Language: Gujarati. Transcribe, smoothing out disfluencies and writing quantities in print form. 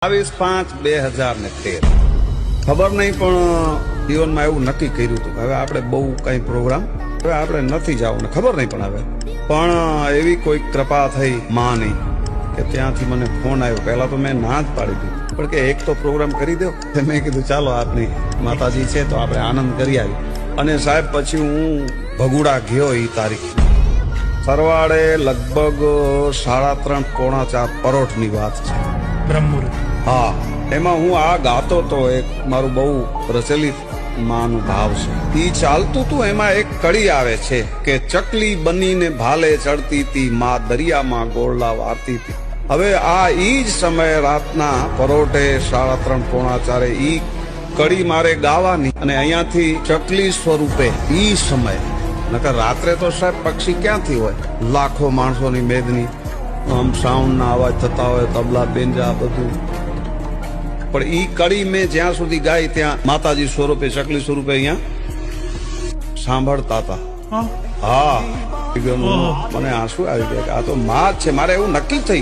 22/5/2013 ખબર નહીં, પણ જીવનમાં એવું નક્કી કર્યું હતું કે હવે આપણે બહુ કઈ પ્રોગ્રામ હવે આપણે નથી જવું, ખબર નહીં પણ એવી કોઈ કૃપા થઈ માની કે ત્યાંથી મને ફોન આવ્યો. પહેલા તો મેં ના જ પાડી દીધી, પણ કે એક તો પ્રોગ્રામ કરી દો. મેં કીધું ચાલો આપની માતાજી છે તો આપણે આનંદ કરી આવી. અને સાહેબ પછી હું ભગુડા ગયો. એ તારીખ સરવાળે લગભગ 3:30-4 પરોઠની વાત છે. બ્રહ્મુહૂર્ત. હા, એમાં હું આ ગાતો તો એક મારું બહુ પ્રચલિત માનું ભાવ છે. ઈ ચાલતું તું, એમાં એક કડી આવે છે કે ચકલી બનીને ભાલે ચડતી તી, માં દરિયામાં ગોળલા વારતી તી. હવે આ ઈ જ સમયે રાતના પરોઠે 3:30-4 ઈ કડી મારે ગાવાની, અને અહીંયાથી ચકલી સ્વરૂપે ઈ સમય. નકર રાત્રે તો સાહેબ પક્ષી ક્યાંથી હોય, લાખો માણસોની મેદની, આમ સાઉન્ડ ના અવાજ થતા હોય, તબલા બેન્જા બધું. પણ ઈ કડી મેં જ્યાં સુધી ગાઈ ત્યાં માતાજી સ્વરૂપે ચકલી સ્વરૂપે અહીંયા સાંભળતા હતા. હા, મને આંસુ આવી ગયા કે આ તો માં જ છે. મારે એવું નક્કી થઈ